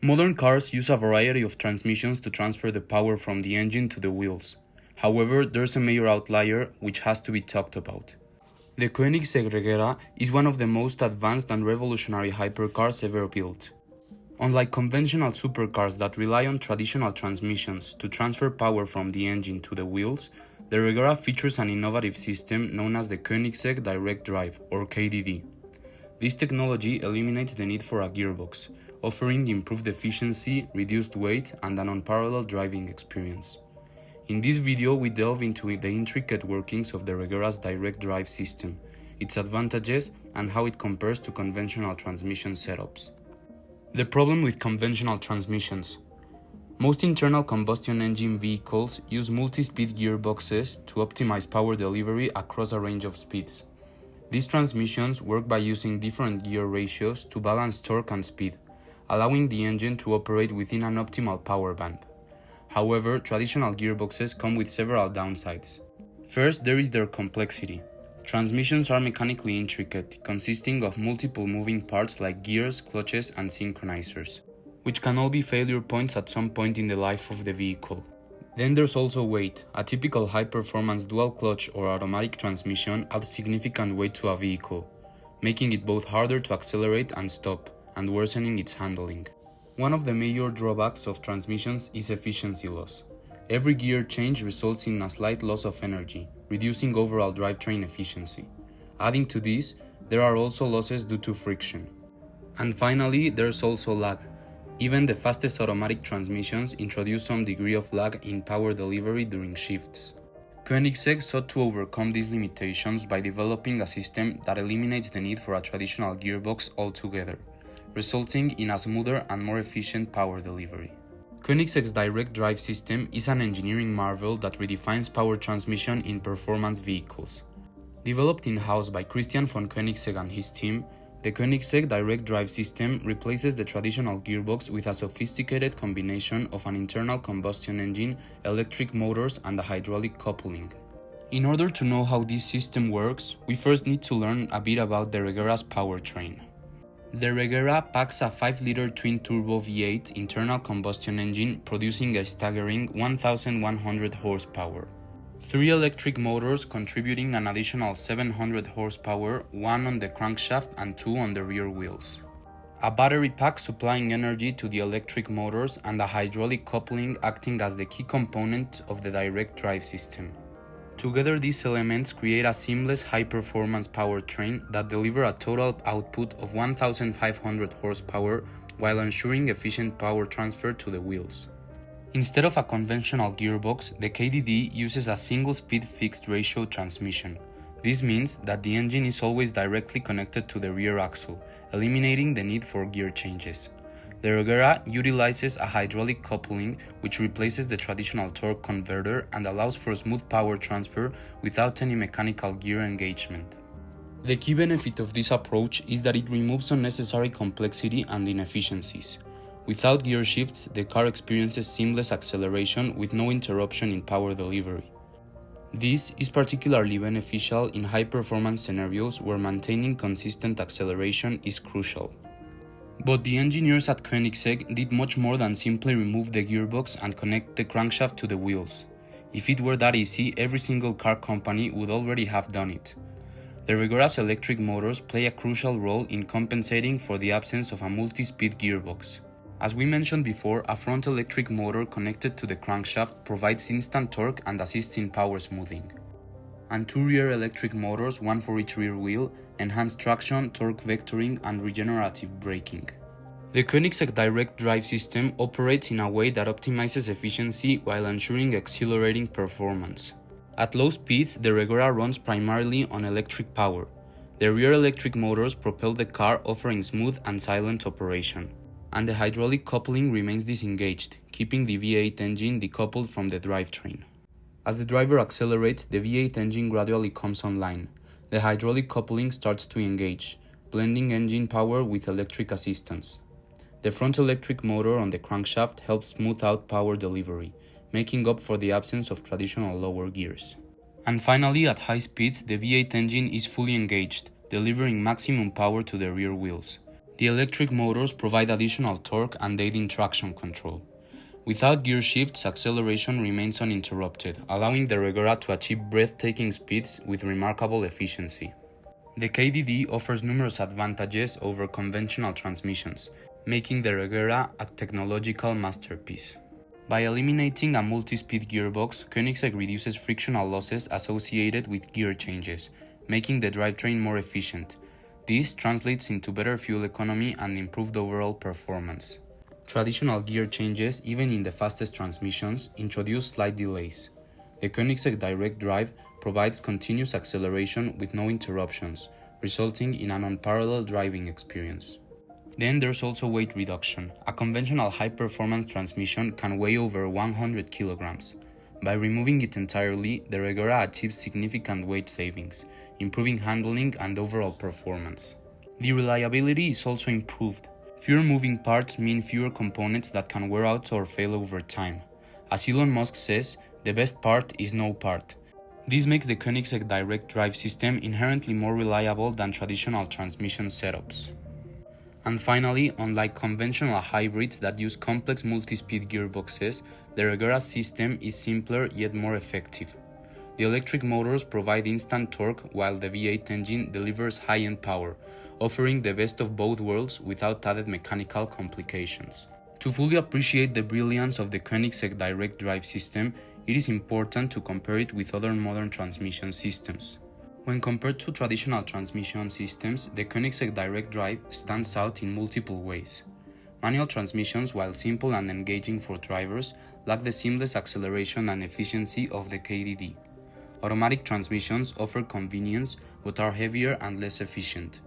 Modern cars use a variety of transmissions to transfer the power from the engine to the wheels. However, there's a major outlier which has to be talked about. The Koenigsegg Regera is one of the most advanced and revolutionary hypercars ever built. Unlike conventional supercars that rely on traditional transmissions to transfer power from the engine to the wheels, the Regera features an innovative system known as the Koenigsegg Direct Drive, or KDD. This technology eliminates the need for a gearbox, offering improved efficiency, reduced weight, and an unparalleled driving experience. In this video, we delve into the intricate workings of the Regera's direct drive system, its advantages, and how it compares to conventional transmission setups. The problem with conventional transmissions. Most internal combustion engine vehicles use multi-speed gearboxes to optimize power delivery across a range of speeds. These transmissions work by using different gear ratios to balance torque and speed, allowing the engine to operate within an optimal power band. However, traditional gearboxes come with several downsides. First, there is their complexity. Transmissions are mechanically intricate, consisting of multiple moving parts like gears, clutches, and synchronizers, which can all be failure points at some point in the life of the vehicle. Then there's also weight. A typical high-performance dual-clutch or automatic transmission adds significant weight to a vehicle, making it both harder to accelerate and stop, and worsening its handling. One of the major drawbacks of transmissions is efficiency loss. Every gear change results in a slight loss of energy, reducing overall drivetrain efficiency. Adding to this, there are also losses due to friction. And finally, there's also lag. Even the fastest automatic transmissions introduce some degree of lag in power delivery during shifts. Koenigsegg sought to overcome these limitations by developing a system that eliminates the need for a traditional gearbox altogether, resulting in a smoother and more efficient power delivery. Koenigsegg's direct drive system is an engineering marvel that redefines power transmission in performance vehicles. Developed in-house by Christian von Koenigsegg and his team, the Koenigsegg direct drive system replaces the traditional gearbox with a sophisticated combination of an internal combustion engine, electric motors, and a hydraulic coupling. In order to know how this system works, we first need to learn a bit about the Regera's powertrain. The Regera packs a 5-liter twin-turbo V8 internal combustion engine producing a staggering 1,100 horsepower. 3 electric motors contributing an additional 700 horsepower, 1 on the crankshaft and 2 on the rear wheels. A battery pack supplying energy to the electric motors and a hydraulic coupling acting as the key component of the direct drive system. Together, these elements create a seamless high-performance powertrain that deliver a total output of 1,500 horsepower while ensuring efficient power transfer to the wheels. Instead of a conventional gearbox, the KDD uses a single-speed fixed-ratio transmission. This means that the engine is always directly connected to the rear axle, eliminating the need for gear changes. The Regera utilizes a hydraulic coupling which replaces the traditional torque converter and allows for smooth power transfer without any mechanical gear engagement. The key benefit of this approach is that it removes unnecessary complexity and inefficiencies. Without gear shifts, the car experiences seamless acceleration with no interruption in power delivery. This is particularly beneficial in high-performance scenarios where maintaining consistent acceleration is crucial. But the engineers at Koenigsegg did much more than simply remove the gearbox and connect the crankshaft to the wheels. If it were that easy, every single car company would already have done it. The Regera's electric motors play a crucial role in compensating for the absence of a multi-speed gearbox. As we mentioned before, a front electric motor connected to the crankshaft provides instant torque and assists in power smoothing. And 2 rear electric motors, one for each rear wheel, enhance traction, torque vectoring, and regenerative braking. The Koenigsegg direct drive system operates in a way that optimizes efficiency while ensuring exhilarating performance. At low speeds, the Regera runs primarily on electric power. The rear electric motors propel the car, offering smooth and silent operation. And the hydraulic coupling remains disengaged, keeping the V8 engine decoupled from the drivetrain. As the driver accelerates, the V8 engine gradually comes online. The hydraulic coupling starts to engage, blending engine power with electric assistance. The front electric motor on the crankshaft helps smooth out power delivery, making up for the absence of traditional lower gears. And finally, at high speeds, the V8 engine is fully engaged, delivering maximum power to the rear wheels. The electric motors provide additional torque and aid in traction control. Without gear shifts, acceleration remains uninterrupted, allowing the Regera to achieve breathtaking speeds with remarkable efficiency. The KDD offers numerous advantages over conventional transmissions, making the Regera a technological masterpiece. By eliminating a multi-speed gearbox, Koenigsegg reduces frictional losses associated with gear changes, making the drivetrain more efficient. This translates into better fuel economy and improved overall performance. Traditional gear changes, even in the fastest transmissions, introduce slight delays. The Koenigsegg Direct Drive provides continuous acceleration with no interruptions, resulting in an unparalleled driving experience. Then there's also weight reduction. A conventional high-performance transmission can weigh over 100 kilograms. By removing it entirely, the Regera achieves significant weight savings, improving handling and overall performance. The reliability is also improved. Fewer moving parts mean fewer components that can wear out or fail over time. As Elon Musk says, the best part is no part. This makes the Koenigsegg Direct Drive system inherently more reliable than traditional transmission setups. And finally, unlike conventional hybrids that use complex multi-speed gearboxes, the Regera system is simpler yet more effective. The electric motors provide instant torque while the V8 engine delivers high-end power, offering the best of both worlds without added mechanical complications. To fully appreciate the brilliance of the Koenigsegg Direct Drive system, it is important to compare it with other modern transmission systems. When compared to traditional transmission systems, the Koenigsegg Direct Drive stands out in multiple ways. Manual transmissions, while simple and engaging for drivers, lack the seamless acceleration and efficiency of the KDD. Automatic transmissions offer convenience but are heavier and less efficient.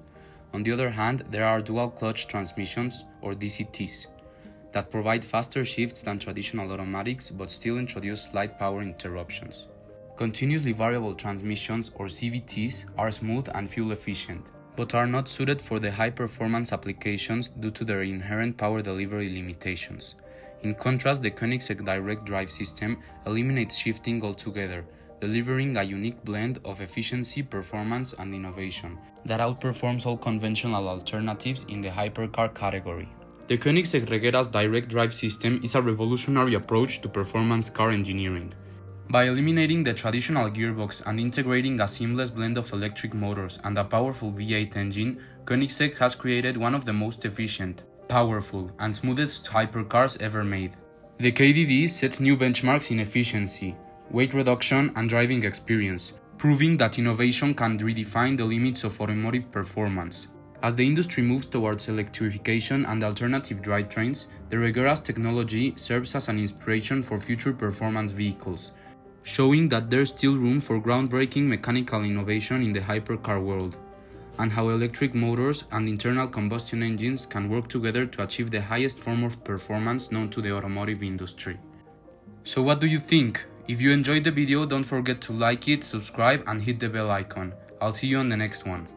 On the other hand, there are dual-clutch transmissions, or DCTs, that provide faster shifts than traditional automatics but still introduce slight power interruptions. Continuously variable transmissions, or CVTs, are smooth and fuel efficient, but are not suited for the high-performance applications due to their inherent power delivery limitations. In contrast, the Koenigsegg Direct Drive system eliminates shifting altogether, delivering a unique blend of efficiency, performance, and innovation that outperforms all conventional alternatives in the hypercar category. The Koenigsegg Regera's direct drive system is a revolutionary approach to performance car engineering. By eliminating the traditional gearbox and integrating a seamless blend of electric motors and a powerful V8 engine, Koenigsegg has created one of the most efficient, powerful, and smoothest hypercars ever made. The KDD sets new benchmarks in efficiency, weight reduction, and driving experience, proving that innovation can redefine the limits of automotive performance. As the industry moves towards electrification and alternative drivetrains, the Regera's technology serves as an inspiration for future performance vehicles, showing that there's still room for groundbreaking mechanical innovation in the hypercar world, and how electric motors and internal combustion engines can work together to achieve the highest form of performance known to the automotive industry. So what do you think? If you enjoyed the video, don't forget to like it, subscribe, and hit the bell icon. I'll see you on the next one.